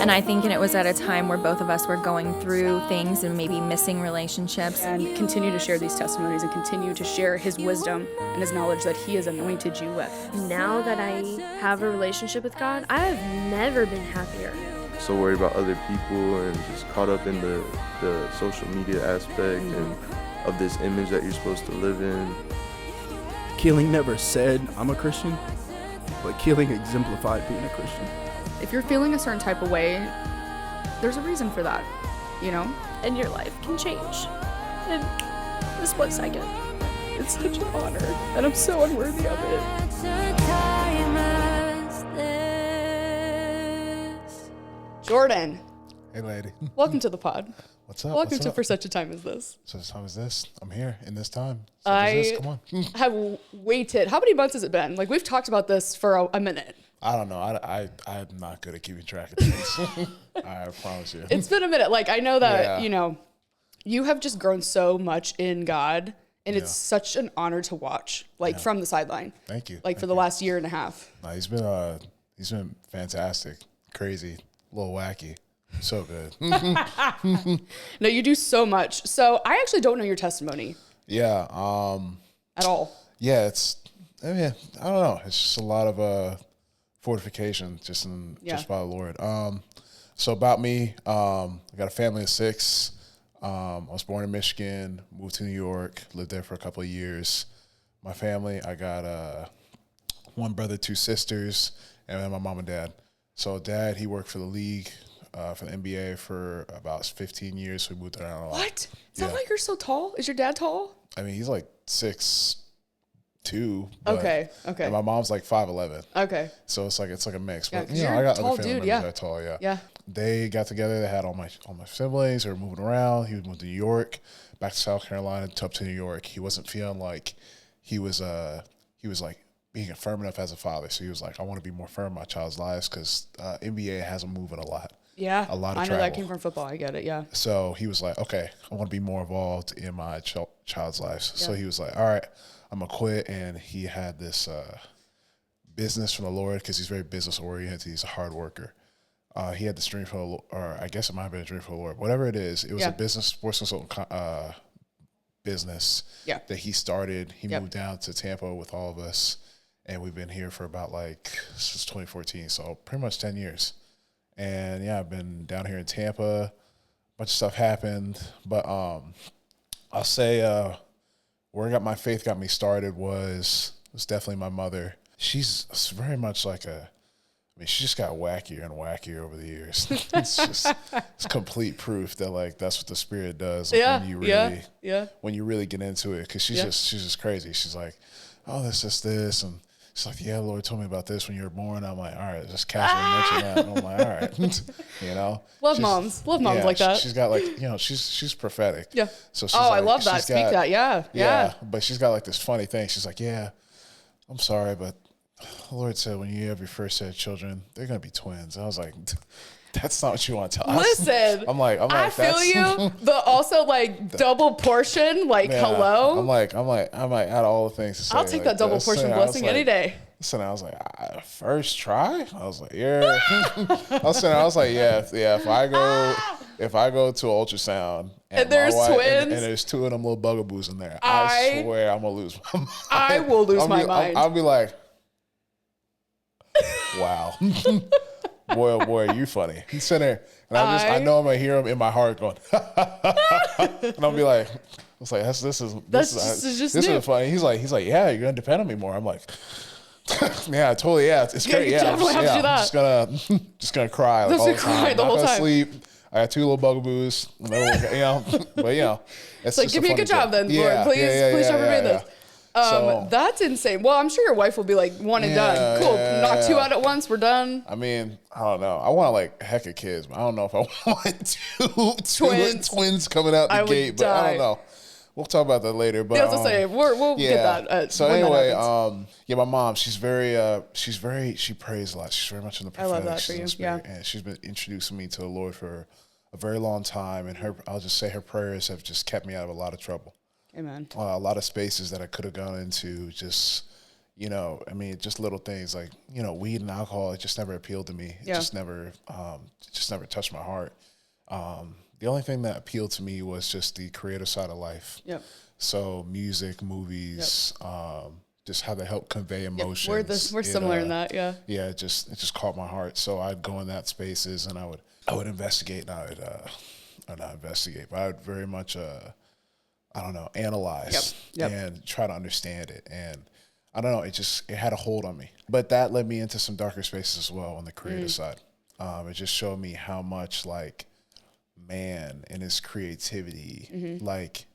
And I think it was at a time where both of us were going through things and maybe missing relationships. And continue to share these testimonies and continue to share his wisdom and his knowledge that he has anointed you with. Now that I have a relationship with God, I have never been happier. So worried about other people and just caught up in the social media aspect and of this image that you're supposed to live in. Keeling never said, I'm a Christian, but Keeling exemplified being a Christian. If you're feeling a certain type of way, there's a reason for that, you know? And your life can change in a split second. It's such an honor, and I'm so unworthy of it. Jordan, Hey, lady. welcome to the pod. What's up? Welcome What's to up? For Such a Time As This. Such a time as this. I'm here in this time. Such as this. Come on. Have waited. How many months has it been? Like, we've talked about this for a minute. I don't know. I'm not good at keeping track of things. I promise you. It's been a minute. Like, I know that, Yeah. you know, you have just grown so much in God, and it's such an honor to watch, like, from the sideline. Thank you. Like, for the last year and a half. No, he's been fantastic, crazy, a little wacky, so good. No, you do so much. So I actually don't know your testimony Yeah. at all. Yeah. I don't know. It's just a lot of fortification just by the Lord. So about me, I got a family of 6. I was born in Michigan, moved to New York, lived there for a couple of years. My family, I got 1 brother, 2 sisters, and then my mom and dad. So dad, he worked for the league, for the NBA for about 15 years. So we moved around a lot. What? Is that Yeah. why you're so tall? Is your dad tall? I mean, he's like 6'2". Okay. And my mom's like 5'11". Okay. So it's like a mix. Yeah, But 'cause you know, you're I a got tall other family dude, members yeah. that are tall. Yeah. Yeah. They got together. They had all my siblings. They were moving around. He moved to New York, back to South Carolina, up to New York. He wasn't feeling like he was like being firm enough as a father. So he was like, I want to be more firm in my child's lives because NBA has them moving a lot. Yeah. A lot of I know that travel. came from football. I get it. Yeah. So he was like, okay, I want to be more involved in my child's lives. So he was like, all right, I'm going to quit. And he had this business from the Lord because he's very business oriented. He's a hard worker. He had this dream from the Lord, or I guess it might have been a dream from the Lord. Whatever it is, it was a business, sports consultant business that he started. He moved down to Tampa with all of us. And we've been here for about since 2014. So pretty much 10 years. And yeah, I've been down here in Tampa. A bunch of stuff happened, but I'll say where my faith got me started was definitely my mother. She's very much she just got wackier and wackier over the years. It's complete proof that that's what the Spirit does. When you really get into it, because she's just crazy. She's like, oh, this, and she's like, yeah, the Lord told me about this when you were born. I'm like, all right, just casually mention that. And I'm like, all right, you know. Love moms like that. She's got she's prophetic. Yeah. So she's I love that. Speak that. Yeah. Yeah. But she's got this funny thing. She's like, yeah, I'm sorry, but the Lord said when you have your first set of children, they're going to be twins. I was like, that's not what you want to tell us. Listen, I'm like, I feel you, but also double portion, hello. I'm like, out of all the things to say, I'll take that double portion blessing any day. Listen, I was like, first try? I was like, yeah. I was like, yeah, if I go to ultrasound and there's twins, and there's 2 of them little bugaboos in there, I swear I'm gonna lose my mind. I will lose my mind. I'll be like, wow. Boy, oh boy, you funny. He's sitting there, and I know I'm gonna hear him in my heart going, and I'll be like, this is funny. He's like, yeah, you're gonna depend on me more. I'm like, yeah, totally, yeah, it's great, yeah. I'm just gonna cry all the time. The whole time. Sleep. I got 2 little bugaboos, but it's like, give me a good job then, Lord. Please don't forget this. That's insane. Well, I'm sure your wife will be like, one and done. Cool. Knock 2 out at once. We're done. I mean, I don't know. I want a heck of kids, but I don't know if I want two twins coming out the gate. But I don't know. We'll talk about that later. But I was gonna say we'll get that. So anyway, my mom, she prays a lot. She's very much in the prophetic. I love that for you. Yeah. And she's been introducing me to the Lord for a very long time. And I'll just say her prayers have just kept me out of a lot of trouble. Amen. A lot of spaces that I could have gone into, just, you know, I mean, just little things like, you know, weed and alcohol, it just never appealed to me. It just never touched my heart. The only thing that appealed to me was just the creative side of life. Yep. So music, movies, just how they help convey emotions. We're similar in that, yeah. Yeah, it just caught my heart. So I'd go in that spaces and I would investigate, and I would not investigate, but I would very much analyze and try to understand it. And I don't know, it had a hold on me. But that led me into some darker spaces as well on the creative side. It just showed me how much like man and his creativity, like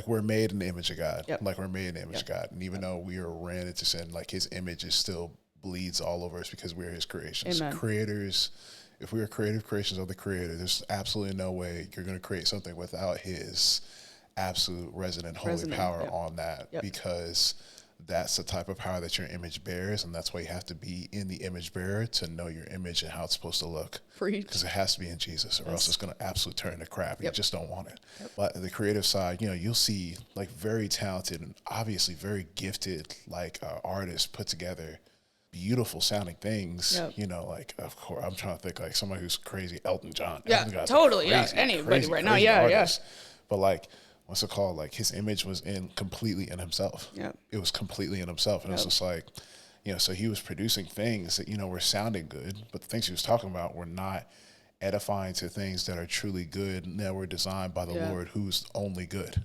we're made in the image of God. Like we're made in the image of God. And even though we are ran into sin, like his image is still bleeds all over us because we're his creations. Amen. Creators, if we are creative creations of the creator, there's absolutely no way you're going to create something without his absolute resident holy power on that, because that's the type of power that your image bears, and that's why you have to be in the image bearer to know your image and how it's supposed to look. Because it has to be in Jesus, or else it's going to absolutely turn to crap. You just don't want it. But the creative side, you know, you'll see like very talented and obviously very gifted like artists put together beautiful sounding things. You know, like of course I'm trying to think like somebody who's crazy, Elton John. Totally. Anybody right now. But like, what's it called? Like his image was completely in himself. It was completely in himself. And it was just like, you know, so he was producing things that, you know, were sounding good, but the things he was talking about were not edifying to things that are truly good and that were designed by the Lord, who's only good.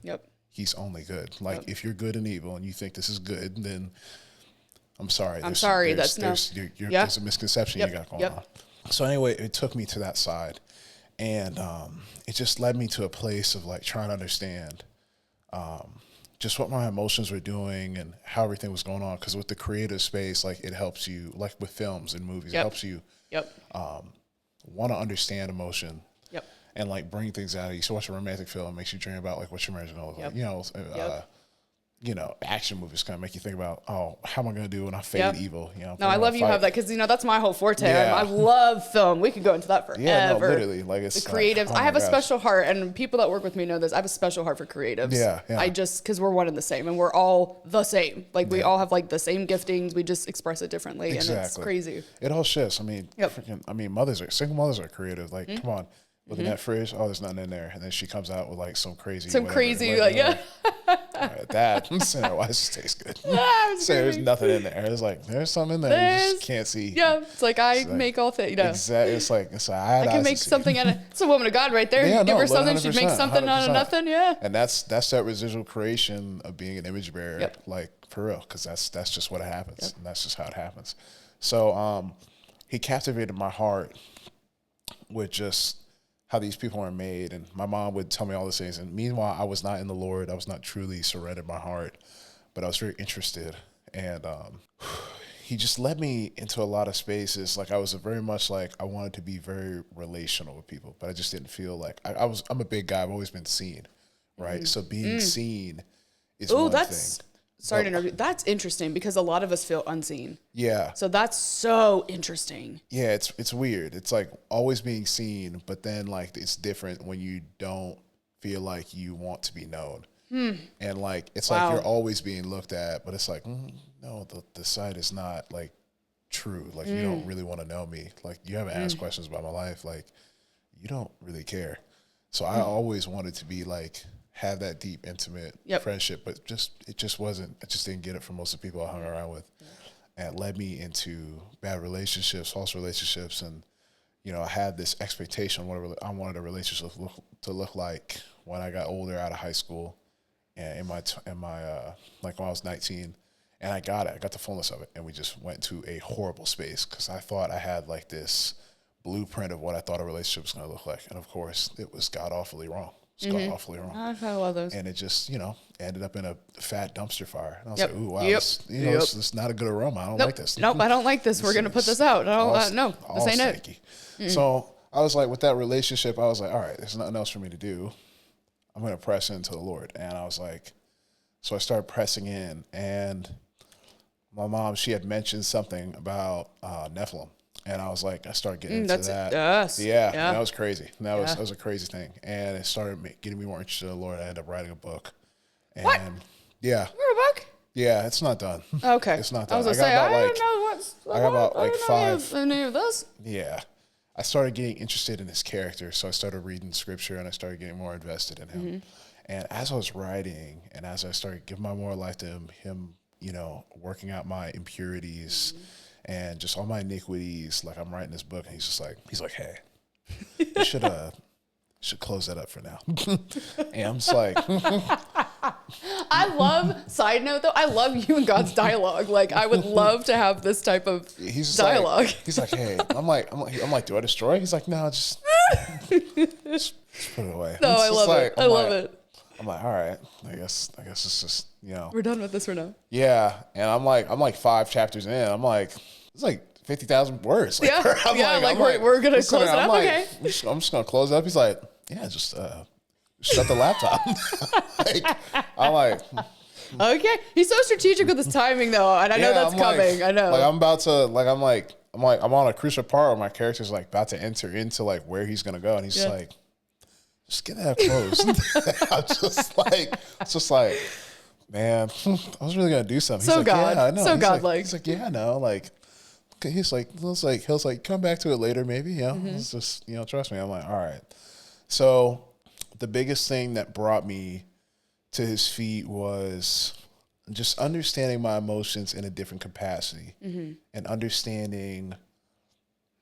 He's only good. Like if you're good and evil and you think this is good, then I'm sorry. There's a misconception you got going on. So anyway, it took me to that side. And it just led me to a place of like trying to understand just what my emotions were doing and how everything was going on. Because with the creative space, like it helps you, like with films and movies, it helps you want to understand emotion and like bring things out of you. So watch a romantic film, it makes you dream about like what your marriage is going to look like. You know, you know, action movies kind of make you think about, oh, how am I going to do when I fade evil? You know, no, I love you have that because, you know, that's my whole forte. I love film. We could go into that forever. Yeah, no, literally. Like it's the creatives. Like, I have a special heart, and people that work with me know this. I have a special heart for creatives. I just, because we're one and the same, and we're all the same. Like we all have like the same giftings. We just express it differently, and it's crazy. It all shifts. I mean, single mothers are creative. Like, come on. Looking at fridge, oh, there's nothing in there, and then she comes out with like some crazy, that sinner, why does this taste good? So there's nothing in there. It's like there's something in there you just can't see. It's like I make all things. You know, exactly. It's I can make something out of. It's a woman of God right there. Give her something, she makes something out of nothing. And that's that residual creation of being an image bearer, like for real, because that's just what happens, and that's just how it happens. So he captivated my heart with just how these people are made. And my mom would tell me all these things. And meanwhile, I was not in the Lord. I was not truly surrendered my heart, but I was very interested. And he just led me into a lot of spaces. Like I was very much like, I wanted to be very relational with people, but I just didn't feel like I'm a big guy. I've always been seen. Right. So being seen is one thing. Sorry to interrupt. That's interesting because a lot of us feel unseen. Yeah. So that's so interesting. Yeah, it's weird. It's like always being seen, but then like it's different when you don't feel like you want to be known. And like it's like you're always being looked at, but it's like no, the side is not like true. Like you don't really want to know me. Like you haven't asked questions about my life. Like you don't really care. So I always wanted to be like have that deep, intimate friendship, but it just wasn't. I just didn't get it from most of the people I hung around with, and it led me into bad relationships, false relationships, and you know I had this expectation of what I wanted a relationship to look like when I got older, out of high school, and in my like when I was 19, and I got it. I got the fullness of it, and we just went to a horrible space because I thought I had like this blueprint of what I thought a relationship was going to look like, and of course it was god awfully wrong. Awfully wrong. I love those. And it just, you know, ended up in a fat dumpster fire. And I was like, ooh, wow, this is not a good aroma. I don't like this. Nope, I don't like this. We're going to put this out. No, this ain't it. So I was like, with that relationship, I was like, all right, there's nothing else for me to do. I'm going to press into the Lord. And I was like, so I started pressing in. And my mom, she had mentioned something about Nephilim. And I was like, I started getting into that. Yeah, that was crazy. That was a crazy thing. And it started getting me more interested in the Lord. I ended up writing a book. And what? Yeah. You wrote a book? Yeah, it's not done. Okay. It's not done. I was going to say, I don't know what's... I got about like 5... any of this. Yeah. I started getting interested in his character, so I started reading scripture, and I started getting more invested in him. And as I was writing, and as I started giving my more life to him, you know, working out my impurities and just all my iniquities, like I'm writing this book, and he's like, hey, you should close that up for now. And I'm just like... Side note though, I love you and God's dialogue. Like, I would love to have this type of dialogue. He's like, hey, I'm like, do I destroy it? He's like, no, just put it away. No, I love it. I love it. I'm like, all right, I guess it's just, you know. We're done with this for now. Yeah. And I'm like 5 chapters in. I'm like, it's like 50,000 words. Like, we're going to close it up. Okay. I'm just going to close it up. He's like, yeah, just shut the laptop. I'm like, okay. He's so strategic with his timing though. And I know that's coming. I know. Like I'm about to, I'm on a crucial part where my character's like about to enter into like where he's going to go. And he's like, just get that closed. I'm just like, man, I was really going to do something. So he's God. Like, yeah, I know. So God-like. He's like, yeah, I know. Like, he's like, come back to it later, maybe, you know, it's just, you know, trust me. I'm like, all right. So the biggest thing that brought me to his feet was just understanding my emotions in a different capacity and understanding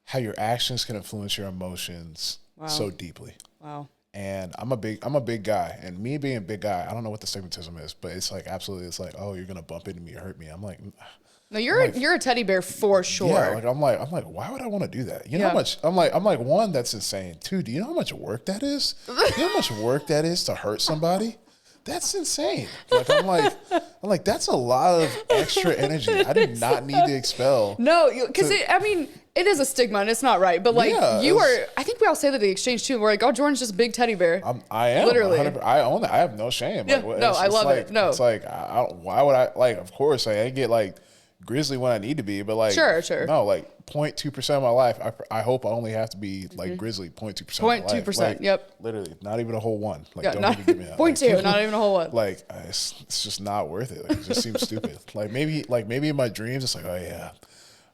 how your actions can influence your emotions so deeply. Wow. And I'm a big guy, and me being a big guy, I don't know what the stigmatism is, but it's like, absolutely, it's like, oh, you're going to bump into me or hurt me. I'm like, no, you're a teddy bear for sure. Yeah, like I'm like, why would I want to do that? You know how much? I'm like, one, that's insane. Two, do you know how much work that is? Do you know how much work that is to hurt somebody? That's insane. Like I'm like, that's a lot of extra energy I did not need to expel. No, because it is a stigma and it's not right. But like I think we all say that in the exchange too. We're like, oh, Jordan's just a big teddy bear. I am literally. I own it. I have no shame. Yeah, like, no, I love it. No, it's like, why would I? Like, of course, I get like grizzly when I need to be, but like, sure. No, like 0.2% of my life. I hope I only have to be like grizzly 0.2% of my life. 0.2%. Like, yep. Literally, not even a whole one. Like, don't not, even give me that. 0.2, like, not even a whole one. Like, it's just not worth it. Like, it just seems stupid. Like maybe in my dreams, it's like, oh yeah.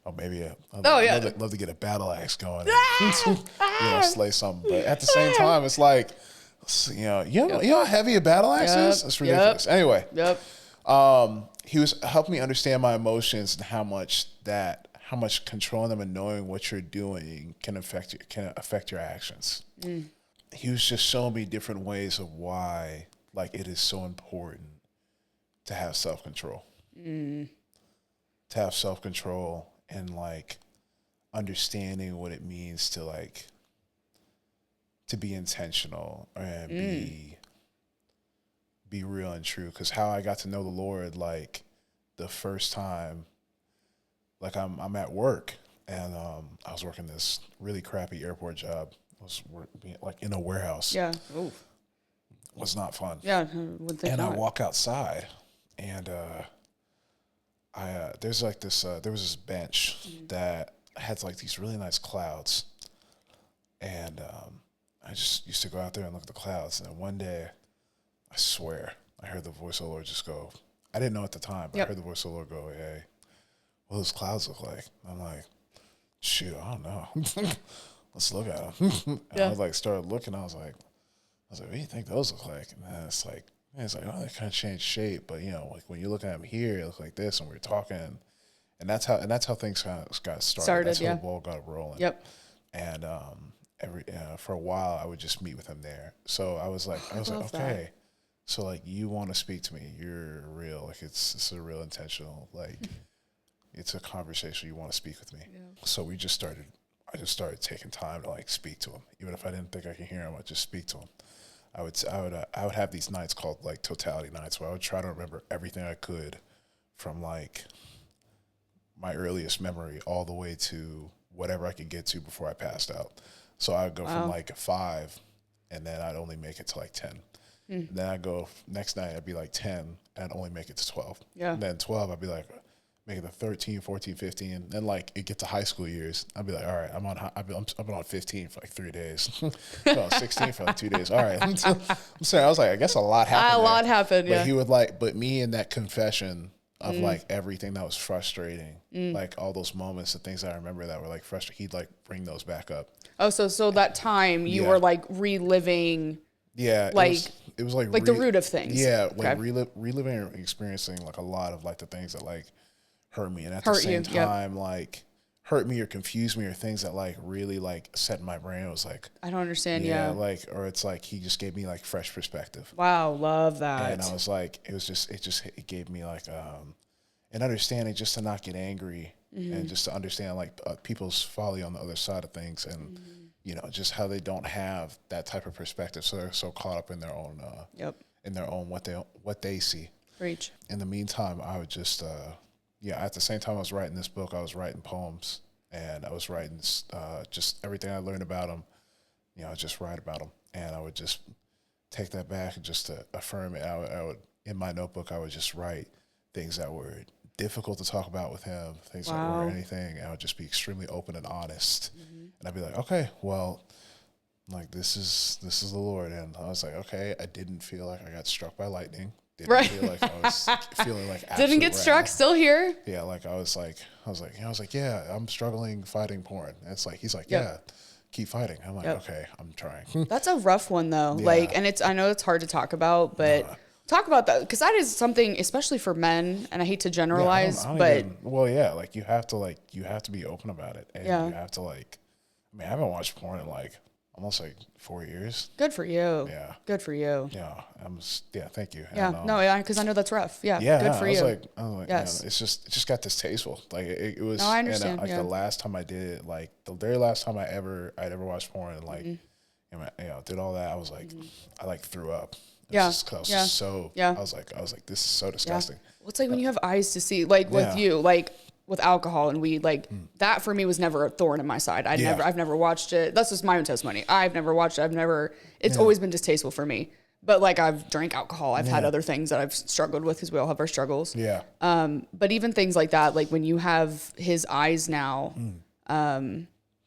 Oh, maybe I'd love to get a battle axe going, and, you know, slay something. But at the same time, it's like, you know how heavy a battle axe is. It's ridiculous. Anyway, he was helping me understand my emotions and how much controlling them and knowing what you're doing can affect your actions. He was just showing me different ways of why, like, it is so important to have self-control. To have self-control and like understanding what it means to like to be intentional and be real and true. Because how I got to know the Lord, like the first time, like I'm at work and I was working this really crappy airport job. I was working like in a warehouse. Yeah. Ooh. Was not fun. Yeah. I walk outside and there's like this there was this bench that had like these really nice clouds, and I just used to go out there and look at the clouds. And then one day, I swear, I heard the voice of the Lord just go. I didn't know at the time, but I heard the voice of the Lord go, "Hey, what do those clouds look like?" And I'm like, "Shoot, I don't know. Let's look at them." And I was like, started looking. I was like, "What do you think those look like?" And then it's like, oh, they kind of changed shape, but you know, like when you look at them here, it looks like this, and we're talking, and that's how things kind of got started. That's how the ball got rolling. Yep. And for a while, I would just meet with him there. So I was like, okay, that. So like you want to speak to me? You're real. Like it's a real intentional. Like it's a conversation. You want to speak with me. Yeah. So I just started taking time to like speak to him, even if I didn't think I could hear him. I'd just speak to him. I would have these nights called like totality nights where I would try to remember everything I could from like my earliest memory all the way to whatever I could get to before I passed out. So I would go from like a 5 and then I'd only make it to like 10. And then I'd go next night, I'd be like 10 and I'd only make it to 12. Yeah. And then 12, I'd be like, make it to 13, 14, 15. Then like it get to high school years. I'd be like, all right, I've been on 15 for like 3 days. I'm on 16 for like 2 days. All right. I'm sorry. I was like, I guess a lot happened. Lot happened. But he would like, but me in that confession of like everything that was frustrating, like all those moments, the things that I remember that were like frustrating. He'd like bring those back up. Oh, so that time you were like reliving. Yeah, like it was like the root of things. Yeah, like reliving and experiencing like a lot of like the things that like hurt me, and at the same time like hurt me or confused me, or things that like really like set in my brain. It was like, I don't understand. Like, or it's like he just gave me like fresh perspective. Wow, love that. And I was like, it gave me like an understanding just to not get angry, and just to understand like people's folly on the other side of things, and you know, just how they don't have that type of perspective, so they're so caught up in their own in their own what they see. Preach. In the meantime, I would just at the same time I was writing this book, I was writing poems, and I was writing just everything I learned about them. You know, I just write about them, and I would just take that back and just to affirm it. I would in my notebook, I would just write things that were difficult to talk about with him, things that were anything. And I would just be extremely open and honest. And I'd be like, okay, well, like this is the Lord. And I was like, okay, I didn't feel like I got struck by lightning. Didn't feel like I was feeling like didn't get struck, still here. Yeah, like I was like, yeah, I'm struggling fighting porn. And it's like he's like, yeah, keep fighting. I'm like, okay, I'm trying. That's a rough one though. Yeah. Like, and I know it's hard to talk about, but talk about that, because that is something, especially for men, and I hate to generalize, but like you have to be open about it, and you have to like, I mean, I haven't watched porn in like almost like 4 years. Good for you. Yeah. Good for you. Yeah. Thank you. Yeah. Because I know that's rough. Yeah. Good for you. I was like, yes. Man, it just got distasteful. Like it was. No, I understand. And the last time I did it, like the very last time I'd ever watched porn, and like, did all that, I was like, I like threw up. I was like, this is so disgusting. Well, it's like when you have eyes to see, like with you, like with alcohol and weed, like that for me was never a thorn in my side. I've never watched it. That's just my own testimony. I've never watched it. It's always been distasteful for me. But like I've drank alcohol. I've had other things that I've struggled with, because we all have our struggles. Yeah. But even things like that, like when you have his eyes now,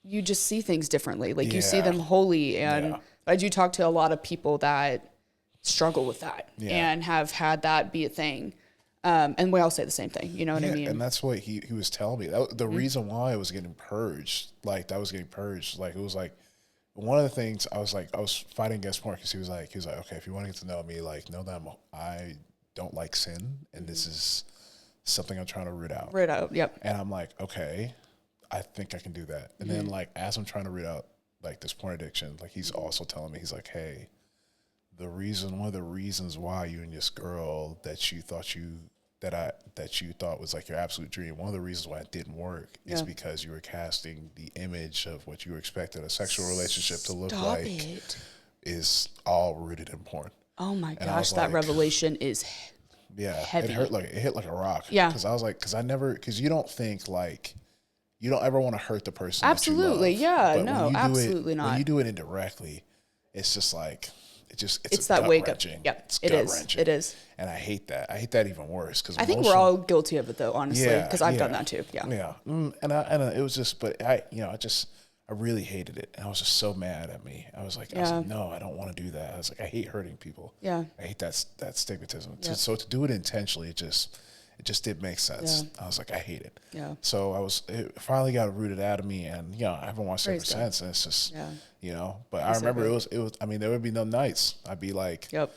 you just see things differently. Like you see them holy. And I do talk to a lot of people that struggle with that and have had that be a thing. And we all say the same thing, you know what I mean? And that's what he was telling me. The reason why it was getting purged, like it was like one of the things I was fighting against porn, because he was like, okay, if you want to get to know me, like know that I don't like sin, and this is something I'm trying to root out. Yep. And I'm like, okay, I think I can do that. And then like as I'm trying to root out like this porn addiction, like he's also telling me, he's like, hey, one of the reasons why you and this girl that you thought was like your absolute dream, one of the reasons why it didn't work is because you were casting the image of what you expected a sexual relationship to look like is all rooted in porn. Oh my gosh, that revelation is heavy. It hit like a rock. Yeah. Because you don't think like, you don't ever want to hurt the person. Absolutely. That you love. Yeah. No, absolutely not. When you do it indirectly, it's just like, it's that wake up. Yep, it is. It is. And I hate that. I hate that even worse, because I think we're all guilty of it though, honestly, because I've done that too. Yeah. Yeah. And it was just, but I really hated it, and I was just so mad at me. I was like, no, I don't want to do that. I was like, I hate hurting people. Yeah. I hate that stigmatism. Yeah. So to do it intentionally, it just didn't make sense. Yeah. I was like, I hate it. Yeah. So it finally got rooted out of me, and I haven't watched it ever since. And it's just, but I remember it was, I mean, there would be no nights. I'd be like, all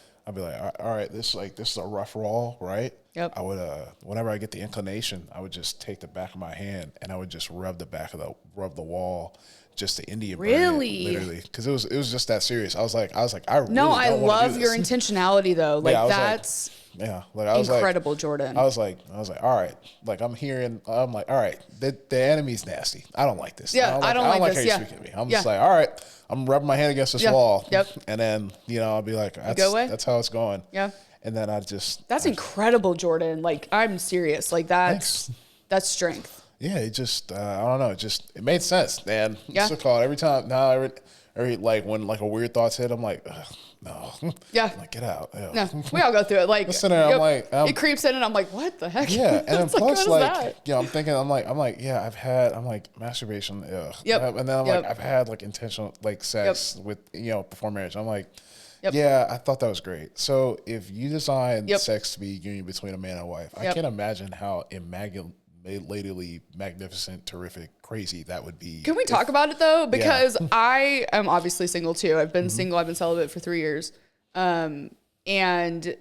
right, this is a rough roll, right? Yep. I would, whenever I get the inclination, I would just take the back of my hand and I would just rub the wall, just the Indian burn it, literally, because it was just that serious. I was like, I really I love your intentionality though. Like that's. Like I was incredible, Jordan. I was like, all right, like I'm like, all right, the enemy's nasty. I don't like this. Yeah, I don't like how you're speaking to me. I'm just like, all right, I'm rubbing my hand against this wall. Yep. And then I'll be like, that's how it's going. Yeah. And then that's incredible, Jordan. Like I'm serious. Like that's strength. Yeah, it just I don't know. It made sense, man. Yeah. So called every time now. Every like when like a weird thoughts hit, I'm like, ugh, no. Yeah. I'm like, get out. Ew. No, we all go through it. Like, I'm like, it creeps in, and I'm like, what the heck? Yeah, and then plus, like, I'm thinking, I'm like, yeah, I'm like, masturbation. Ugh. Yep. And then I'm like, I've had like intentional like sex with before marriage. I'm like, Yep. Yeah, I thought that was great. So if you design Yep. sex to be a union between a man and a wife, I Yep. can't imagine how immaculately magnificent, terrific, crazy that would be. Can we talk about it though? Because I am obviously single too. I've been single. I've been celibate for 3 years. And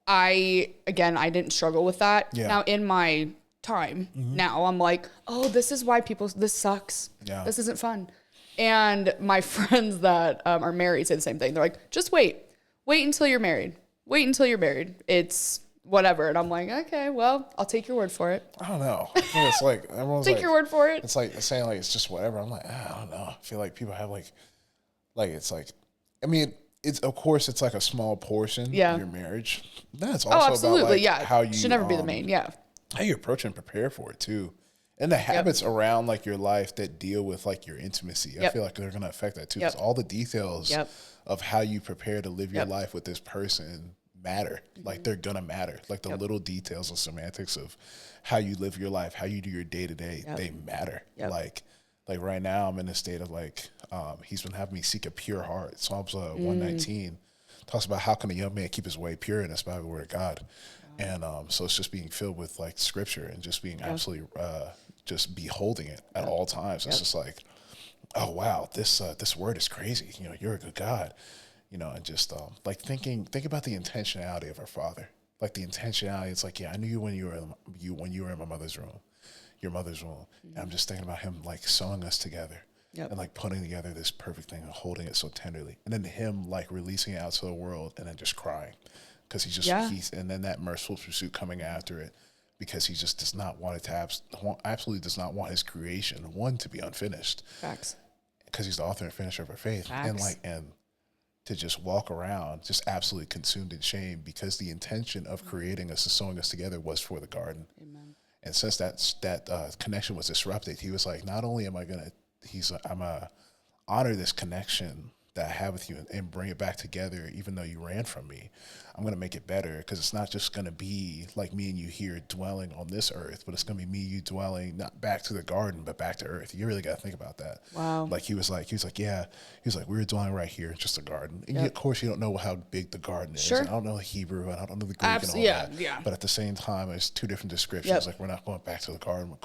I didn't struggle with that. Yeah. Now in my time, now I'm like, oh, this is why this sucks. Yeah. This isn't fun. And my friends that are married say the same thing. They're like, just wait until you're married. Wait until you're married. It's whatever. And I'm like, okay, well, I'll take your word for it. I don't know. I think it's like everyone's Take like, your word for it. It's like saying like it's just whatever. I'm like, I don't know. I feel like people have like it's like, I mean, it's of course it's like a small portion of your marriage. That's also absolutely. about like Yeah. how you should never be the main. Yeah. how you approach and prepare for it too. And the habits around like your life that deal with like your intimacy, I feel like they're going to affect that too. Because all the details of how you prepare to live your life with this person matter. Like they're going to matter. Like the little details and semantics of how you live your life, how you do your day to day, they matter. Like right now I'm in a state of like, he's been having me seek a pure heart. Psalms 119 talks about how can a young man keep his way pure, and that's by the word of God. And so it's just being filled with like scripture and just being absolutely just beholding it at all times. It's just like, oh wow, this word is crazy. You know, you're a good God. You know, and just like think about the intentionality of our Father. Like the intentionality. It's like, yeah, I knew you when you were in my mother's womb, your mother's womb. And I'm just thinking about him like sewing us together. And like putting together this perfect thing and holding it so tenderly, and then him like releasing it out to the world and then just crying. Because he's and then that merciful pursuit coming after it, because he just does not want it to absolutely does not want his creation to be unfinished. Facts. Because he's the author and finisher of our faith. Facts. And to just walk around just absolutely consumed in shame, because the intention of creating us and sewing us together was for the garden. Amen. And since that connection was disrupted, he was like, not only am I gonna honor this connection that I have with you and bring it back together, even though you ran from me. I'm going to make it better, because it's not just going to be like me and you here dwelling on this earth, but it's going to be me and you dwelling not back to the garden, but back to earth. You really got to think about that. Wow. Like he was like, we were dwelling right here in just a garden. And of course you don't know how big the garden is. Sure. And I don't know the Hebrew, and I don't know the Greek and all that. Yeah. But at the same time, it's two different descriptions. Like we're not going back to the garden.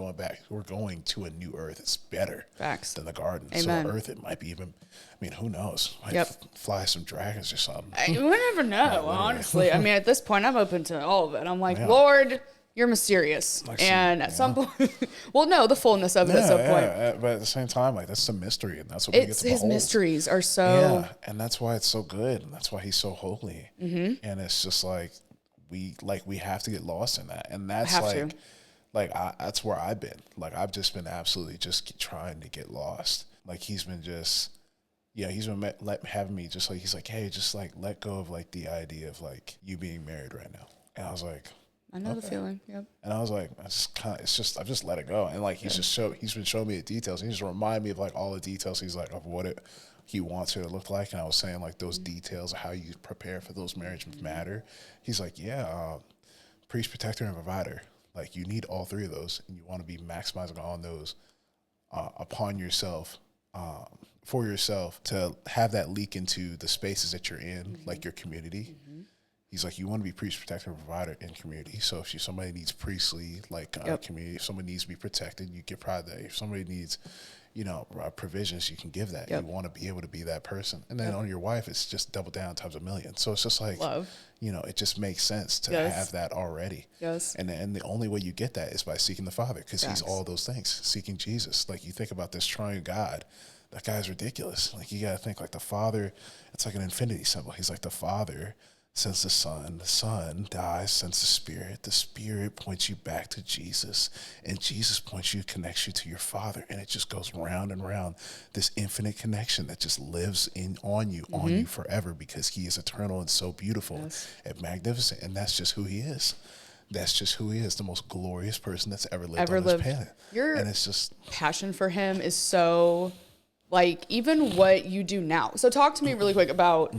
We're going to a new earth. It's better than the garden. Amen. So earth, it might be even, I mean, who knows? Might fly some dragons or something. You never know, honestly. I mean, at this point, I'm open to all of it. I'm like, Lord, you're mysterious. Like at some point, well, no, the fullness of it at some point. But at the same time, like that's the mystery, and that's what we get to behold. His mysteries are so... Yeah, and that's why it's so good, and that's why he's so holy. Mm-hmm. And it's just like, we have to get lost in that. And that's that's where I've been. Like, I've just been absolutely just trying to get lost. Like, he's been just... Yeah, he's been having me just like, he's like, hey, just like let go of like the idea of like you being married right now. And I was like, I know the feeling. Yep. And I was like, I've just let it go. And like, he's been showing me the details. He just reminded me of like all the details. He's like, of what he wants it to look like. And I was saying like those details of how you prepare for those marriage matter. He's like, priest, protector, and provider. Like you need all three of those, and you want to be maximizing on those upon yourself. For yourself to have that leak into the spaces that you're in, like your community. Mm-hmm. He's like, you want to be priest, protector, and provider in community. So if somebody needs priestly, like community, if somebody needs to be protected, you give pride that. If somebody needs, provisions, you can give that. You want to be able to be that person. And then on your wife, it's just double down times a million. So it's just like, love. It just makes sense to have that already. Yes. And the only way you get that is by seeking the Father, because he's all those things, seeking Jesus. Like you think about this triune God, that guy's ridiculous. Like you got to think like the Father, it's like an infinity symbol. He's like the Father sends the Son dies, sends the Spirit points you back to Jesus, and Jesus connects you to your Father, and it just goes round and round, this infinite connection that just lives on you forever, because he is eternal and so beautiful and magnificent, and that's just who he is. That's just who he is, the most glorious person that's ever lived on this planet. And it's just passion for him is so... Like, even what you do now. So talk to me really quick about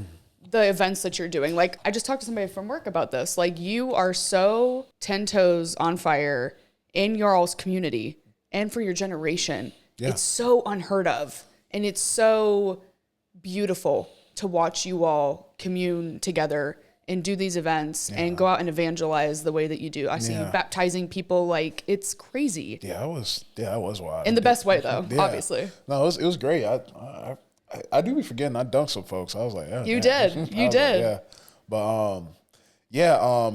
the events that you're doing. Like, I just talked to somebody from work about this. Like, you are so 10 toes on fire in your all's community and for your generation. Yeah. It's so unheard of. And it's so beautiful to watch you all commune together and do these events and go out and evangelize the way that you do. I see you baptizing people, like it's crazy. Yeah, it was wild. In the best way though, obviously. No, it was great. I do be forgetting I dunked some folks. I was like, oh, You damn. did. You did. Yeah. But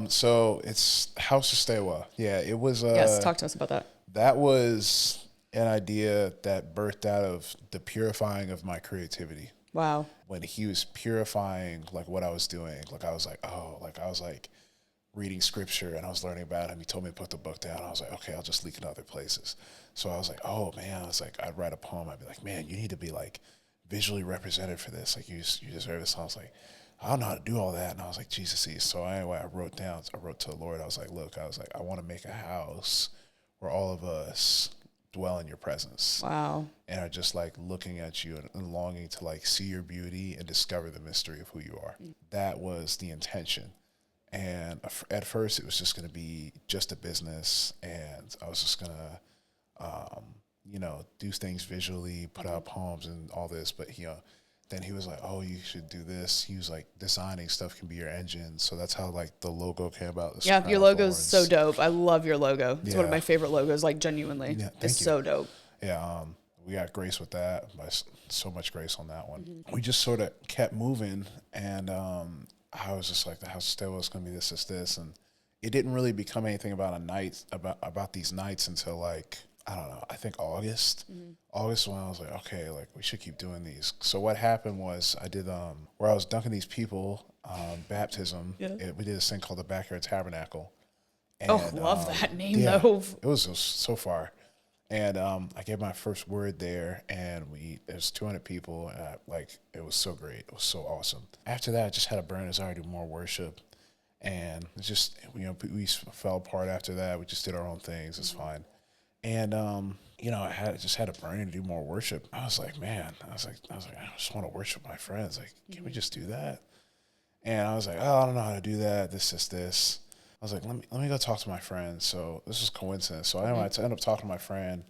so it's House of Staywell. Yeah, it was Yes, talk to us about that. That was an idea that birthed out of the purifying of my creativity. Wow. When he was purifying like what I was doing, like I was like, oh, like I was like reading scripture and I was learning about him. He told me to put the book down. I was like, okay, I'll just leak in other places. So I was like, oh man, I was like, I'd write a poem. I'd be like, man, you need to be like visually represented for this. Like you deserve this. And I was like, I don't know how to do all that. And I was like, Jesus sees. So anyway, I wrote to the Lord. I was like, look, I want to make a house where all of us dwell in your presence. Wow. And are just like looking at you and longing to like see your beauty and discover the mystery of who you are. That was the intention. And at first it was just going to be just a business, and I was just going to, do things visually, put out poems and all this. But, then he was like, oh, you should do this. He was like, designing stuff can be your engine. So that's how like the logo came about. Yeah, your logo's so dope. I love your logo. It's one of my favorite logos, like genuinely. Yeah, it's so dope. Yeah, we got grace with that. So much grace on that one. Mm-hmm. We just sort of kept moving, and I was just like, the House of Staywell is going to be this. And it didn't really become anything about these nights until like, I don't know, I think August. Mm-hmm. August when I was like, okay, like we should keep doing these. So what happened was I did, where I was dunking these people, baptism. Yeah. We did this thing called the Backyard Tabernacle. And, love that name though. It was so far. And I gave my first word there, and there's 200 people, and it was so great. It was so awesome. After that, I just had a burning desire to do more worship. And it's just, we fell apart after that. We just did our own things. It's fine. And, I just had a burning to do more worship. I was like, man, I just want to worship my friends. Like, can we just do that? And I was like, oh, I don't know how to do that. This. I was like, let me go talk to my friend. So this was coincidence. So anyway, I ended up talking to my friend,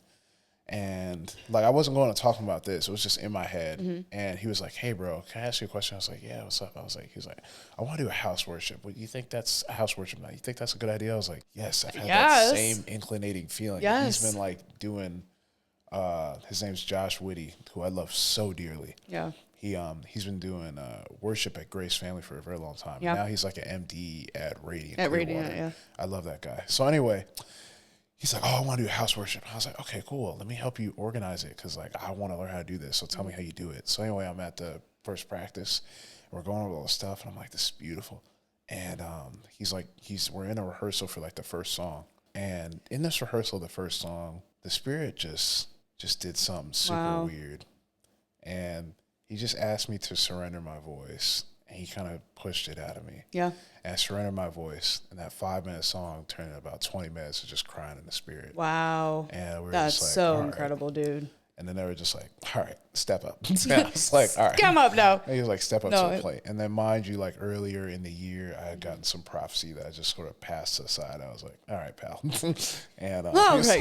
and like I wasn't going to talk about this. It was just in my head. Mm-hmm. And he was like, hey, bro, can I ask you a question? I was like, yeah, what's up? He was like, I want to do a house worship. What, you think that's a house worship night? You think that's a good idea? I was like, yes, I've had that same inclinating feeling. Yes. He's been like doing, his name's Josh Whitty, who I love so dearly. Yeah. He's been doing worship at Grace Family for a very long time. Yeah. Now he's like an MD at Radiant. At Radiant, yeah. I love that guy. So anyway, he's like, oh, I want to do house worship. I was like, okay, cool. Let me help you organize it, because like I want to learn how to do this. So tell me how you do it. So anyway, I'm at the first practice. We're going over all the stuff, and I'm like, this is beautiful. And he's like, we're in a rehearsal for like the first song. And in this rehearsal of the first song, the Spirit just did something super weird. And he just asked me to surrender my voice, and he kind of pushed it out of me. Yeah. And I surrendered my voice, and that 5-minute song turned into about 20 minutes of just crying in the Spirit. Wow. And we were That's just like, so incredible, dude. And then they were just like, all right, step up. And I was like, all right. Come up now. And he was like, step up to the plate. And then mind you, like earlier in the year, I had gotten some prophecy that I just sort of passed to the side. I was like, all right, pal. And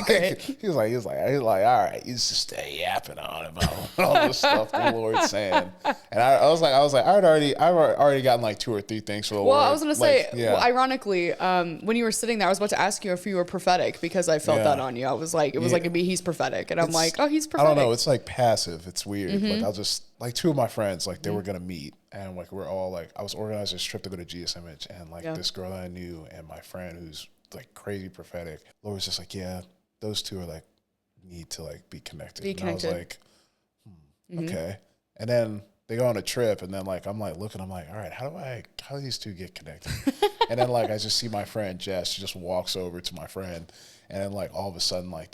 great. He was like, all right, you just stay yapping on about all the stuff the Lord's saying. And I was like, I've already gotten like 2 or 3 things for the Lord. Well, I was gonna say, ironically, when you were sitting there, I was about to ask you if you were prophetic, because I felt that on you. I was like, it was like he's prophetic, and I'm like, oh, he's prophetic. I don't know. It's like passive. It's weird. Mm-hmm. Like I'll just like 2 of my friends, like they were gonna meet, and like we're all like, I was organizing this trip to go to GS Image, and like this girl that I knew and my friend who's like crazy prophetic, Lord was just like, yeah, those 2 are like need to like be connected. And I was like, okay. And then they go on a trip, and then like I'm like looking, I'm like, all right, how do these 2 get connected? And then like I just see my friend Jess, she just walks over to my friend. And then, like, all of a sudden, like,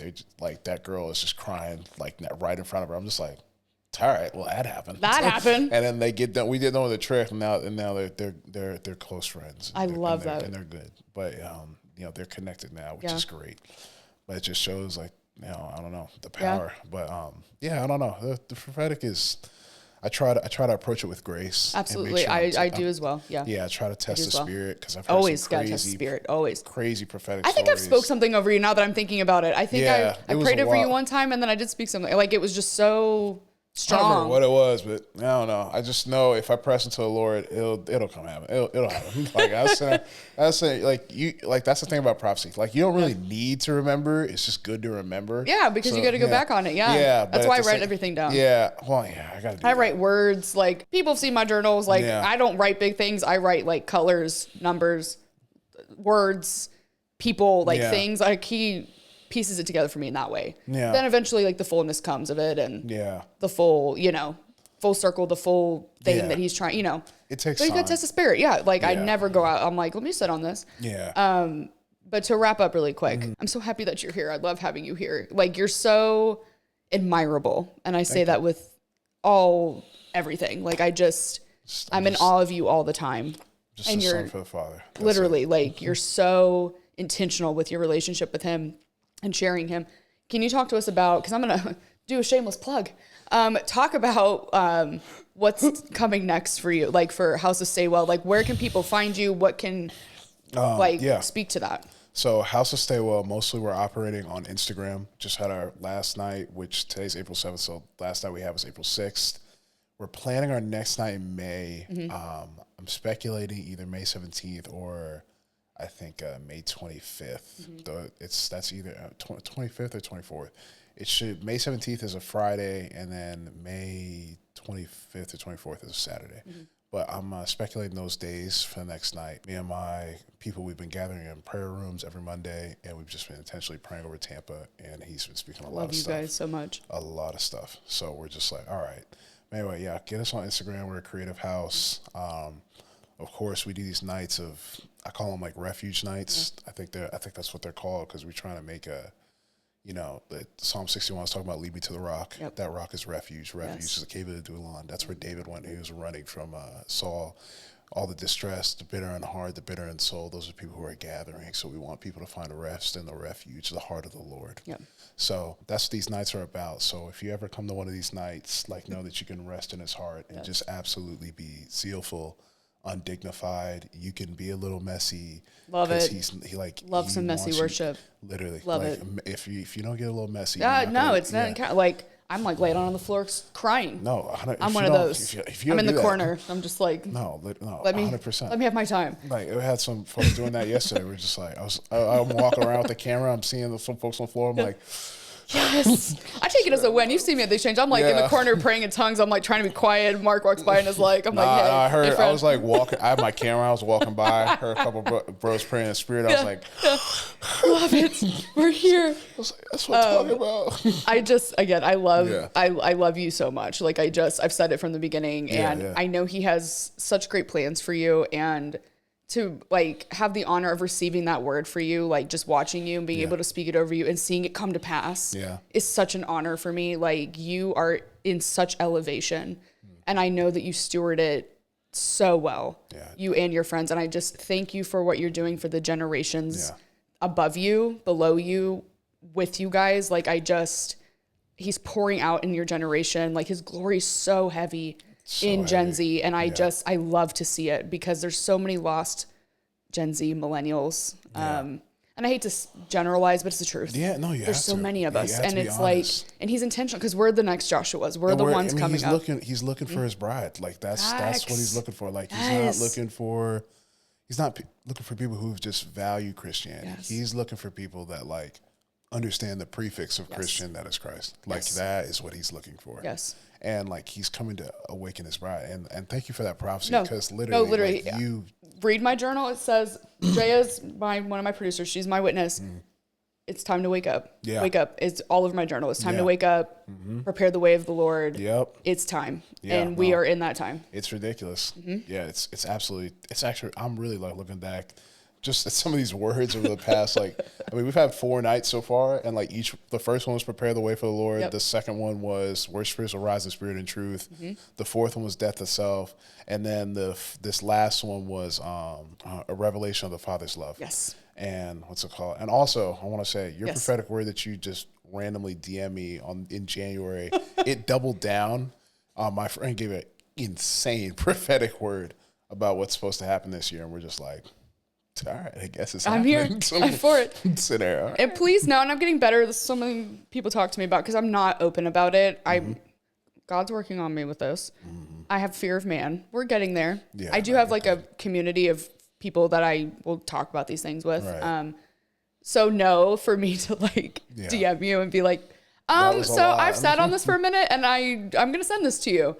that girl is just crying, like, right in front of her. I'm just like, all right, well, that happened. That happened. And then they get done. We did know the trip, and now they're close friends. I love that. And they're good. But, they're connected now, which is great. But it just shows, like, I don't know, the power. Yeah. But, I don't know. The prophetic is... I try to approach it with grace. Absolutely, sure I do as well. Yeah. Yeah, I try to test the Spirit, because I've heard always got to test the Spirit. Always crazy prophetic. I think stories. I've spoke something over you now that I'm thinking about it. I think I prayed over you one time, and then I did speak something. Like it was just so strong. I don't remember what it was, but I don't know. I just know if I press into the Lord, it'll come happen. It'll happen. Like I say, like that's the thing about prophecy. Like you don't really need to remember. It's just good to remember. Yeah, because you got to go back on it. Yeah, yeah. That's why I write everything down. Yeah, well, yeah, I got to. I write words. Like people have seen my journals. Like I don't write big things. I write like colors, numbers, words, people, like things. Like he pieces it together for me in that way. Yeah. Then eventually like the fullness comes of it and the full, full circle, the full thing that he's trying, It takes time. But you got to test the spirit. Yeah. Like I never go out. I'm like, let me sit on this. Yeah. But to wrap up really quick, I'm so happy that you're here. I love having you here. Like you're so admirable. And I say that with everything. Like I'm in awe of you all the time. Just and a son for the Father. That's literally like you're so intentional with your relationship with him and sharing him. Can you talk to us about, because I'm going to do a shameless plug, talk about what's coming next for you, like for House of Stay Well, like where can people find you? What can speak to that? So House of Stay Well, mostly we're operating on Instagram. Just had our last night, which today's April 7th. So last night we had was April 6th. We're planning our next night in May. I'm speculating either May 17th or I think May 25th. That's either 25th or 24th. It should May 17th is a Friday, and then May 25th or 24th is a Saturday. But I'm speculating those days for the next night. Me and my people, we've been gathering in prayer rooms every Monday, and we've just been intentionally praying over Tampa. And he's been speaking a lot of stuff. I love you guys so much. A lot of stuff. So we're just like, all right. Anyway, get us on Instagram. We're a creative house. Of course, we do these nights of, I call them like refuge nights. I think that's what they're called because we're trying to make Psalm 61 is talking about lead me to the rock. Yep. That rock is refuge. Refuge is the cave of Adullam. That's where David went. He was running from Saul. All the distress, the bitter in heart, the bitter in soul, those are people who are gathering. So we want people to find a rest in the refuge, the heart of the Lord. Yep. So that's what these nights are about. So if you ever come to one of these nights, know that you can rest in his heart and just absolutely be zealful, undignified. You can be a little messy. Love it. Love some messy worship. Literally. Love it. If you don't get a little messy. No, it's not. Like I'm like laying on the floor crying. No, I'm one of those. If I'm in the corner. I'm just like no. Let me 100%. Let me have my time. Like we had some folks doing that yesterday. We're just like I'm walking around with the camera. I'm seeing some folks on the floor. I'm like. Yes. I take it as a win. You've seen me at the exchange. I'm like in the corner praying in tongues. I'm like trying to be quiet. Mark walks by and is like, hey. I was like walking. I had my camera. I was walking by. I heard a couple bros praying in the spirit. I was like, love it. We're here. I was like, that's what I'm talking about. I love you so much. Like I've said it from the beginning and I know he has such great plans for you and to have the honor of receiving that word for you, just watching you and being able to speak it over you and seeing it come to pass is such an honor for me. You are in such elevation and I know that you steward it so well, you and your friends. And I just thank you for what you're doing for the generations above you, below you, with you guys. He's pouring out in your generation. His glory is so heavy. In Gen Z, and I love to see it because there's so many lost Gen Z Millennials, and I hate to generalize, but it's the truth. Yeah, no, there's so many of us, and it's and he's intentional because we're the next Joshuas. We're the ones coming up. He's looking for his bride. That's what he's looking for. He's not looking for people who just value Christianity. Yes. He's looking for people that understand the prefix of Christian, that is Christ. That is what he's looking for. Yes. And he's coming to awaken his bride. And thank you for that prophecy because literally you read my journal. It says Jaya's one of my producers. She's my witness. It's time to wake up. Yeah. Wake up. It's all over my journal. It's time to wake up, prepare the way of the Lord. Yep. It's time. Yeah, and we are in that time. It's ridiculous. Yeah, it's absolutely, it's actually, I'm really looking back just at some of these words over the past, we've had 4 nights so far, and the first one was prepare the way for the Lord. Yep. The second one was worshipers will rise in spirit and truth. The fourth one was death itself. And then this last one was a revelation of the Father's love. Yes. And what's it called? And also, I want to say, your prophetic word that you just randomly DM me in January, it doubled down. My friend gave an insane prophetic word about what's supposed to happen this year, and we're just like, all right, I guess it's happening. I'm here. I'm for it. Sit there. Right. And please know, and I'm getting better. This is something people talk to me about because I'm not open about it. God's working on me with this. I have fear of man. We're getting there. Yeah, I do have like a community of people that I will talk about these things with. Right. So no, for me to like DM you and be like, so I've sat on this for a minute and I'm going to send this to you.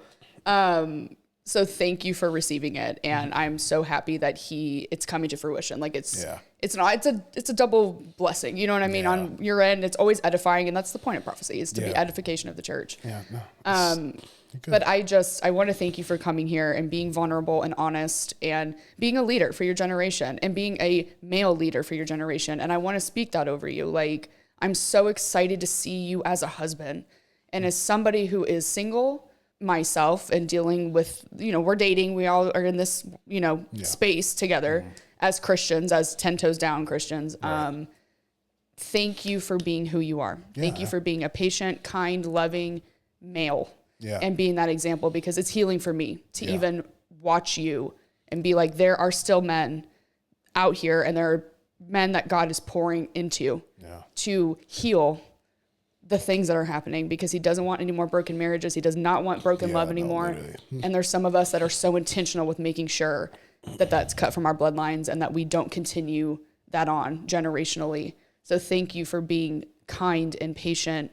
So thank you for receiving it. And I'm so happy that it's coming to fruition. Like it's a double blessing. You know what I mean? On your end, it's always edifying. And that's the point of prophecy, is to be edification of the church. Yeah. No, but I want to thank you for coming here and being vulnerable and honest and being a leader for your generation and being a male leader for your generation. And I want to speak that over you. Like, I'm so excited to see you as a husband and as somebody who is single myself and dealing with, we're dating. We all are in this, space together as Christians, as 10 toes down Christians. Right. Thank you for being who you are. Yeah. Thank you for being a patient, kind, loving male. Yeah. And being that example, because it's healing for me to even watch you and be like, there are still men out here and there are men that God is pouring into to heal the things that are happening, because he doesn't want any more broken marriages. He does not want broken love anymore. And there's some of us that are so intentional with making sure that that's cut from our bloodlines and that we don't continue that on generationally. So thank you for being kind and patient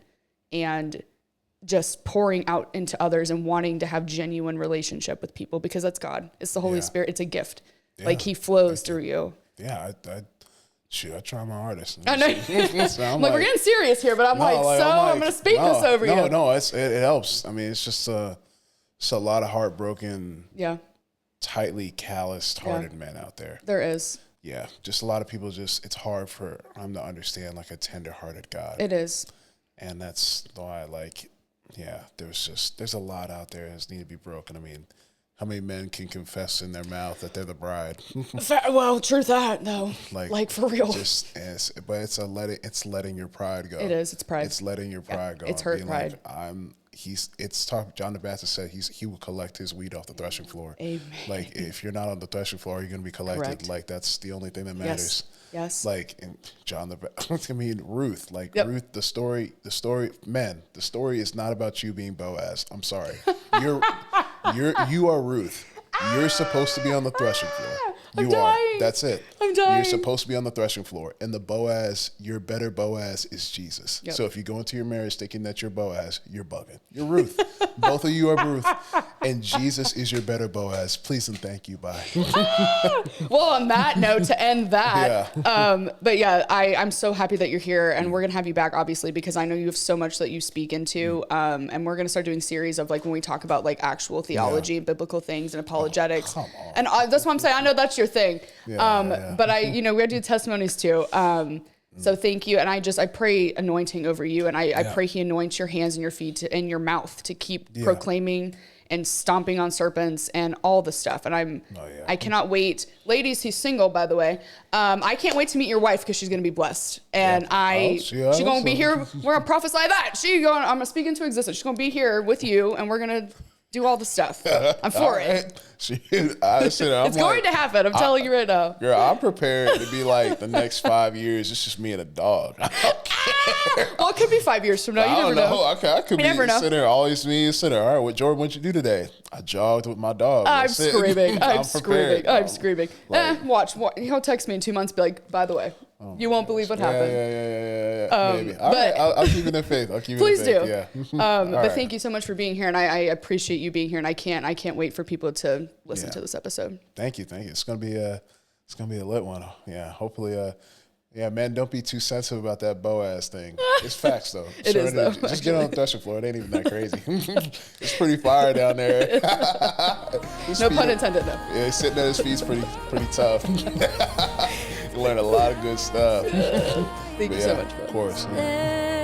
and just pouring out into others and wanting to have genuine relationship with people, because that's God. It's the Holy Spirit. It's a gift. Yeah. Like he flows through you. Yeah. I try my hardest. I know. So I'm like, we're getting serious here, but I'm I'm going to speak this over you. No, it helps. I mean, it's just a lot of heartbroken, tightly calloused hearted men out there. There is. Yeah. Just a lot of people it's hard for them to understand like a tender hearted God. It is. And that's why there's a lot out there that need to be broken. I mean, how many men can confess in their mouth that they're the bride? Well, true that though. Like for real. But it's letting your pride go. It is. It's pride. It's letting your pride go. It's hurt pride. John the Baptist said he will collect his wheat off the threshing floor. Amen. Like if you're not on the threshing floor, you're going to be collected. Correct. Like that's the only thing that matters. Yes. Like Ruth, Ruth, the story is not about you being Boaz. I'm sorry. You are Ruth. You're supposed to be on the threshing floor. You are. That's it. I'm dying. You're supposed to be on the threshing floor. And the Boaz, your better Boaz is Jesus. Yep. So if you go into your marriage thinking that you're Boaz, you're bugging. You're Ruth. Both of you are Ruth. And Jesus is your better Boaz. Please and thank you. Bye. Well, on that note, to end that, I'm so happy that you're here, and we're going to have you back, obviously, because I know you have so much that you speak into. And we're going to start doing series of when we talk about actual theology and biblical things and apologetics. Come on. And that's what I'm saying. I know that's your thing. But we got to do testimonies too. So thank you. And I pray anointing over you. And I pray he anoints your hands and your feet and your mouth to keep proclaiming and stomping on serpents and all the stuff. And I cannot wait. Ladies, he's single, by the way. I can't wait to meet your wife, because she's going to be blessed. And she's going to be here. We're going to prophesy that. I'm going to speak into existence. She's going to be here with you, and we're going to do all the stuff. I'm for it. It's going to happen. I'm telling you right now. Girl, I'm prepared to be the next 5 years. It's just me and a dog. I don't care. Well, it could be 5 years from now. You never know. Okay, I could be sitting there, always me sitting there. All right, what Jordan, what'd you do today? I jogged with my dog. I'm screaming. I'm screaming. Watch. He'll text me in 2 months, be like, by the way, you won't believe what happened. Yeah. Maybe. All right, I'll keep it in faith. Please do. Yeah. But thank you so much for being here, and I appreciate you being here, and I can't wait for people to listen to this episode. Thank you. It's gonna be a lit one. Yeah. Hopefully. Man, don't be too sensitive about that Boaz thing. It's facts, though. It is, though. Just get on the threshing floor. It ain't even that crazy. It's pretty fire down there. No pun intended, though. Yeah, sitting at his feet's pretty tough. You learn a lot of good stuff. Thank you so much, bro. Of course. Yeah.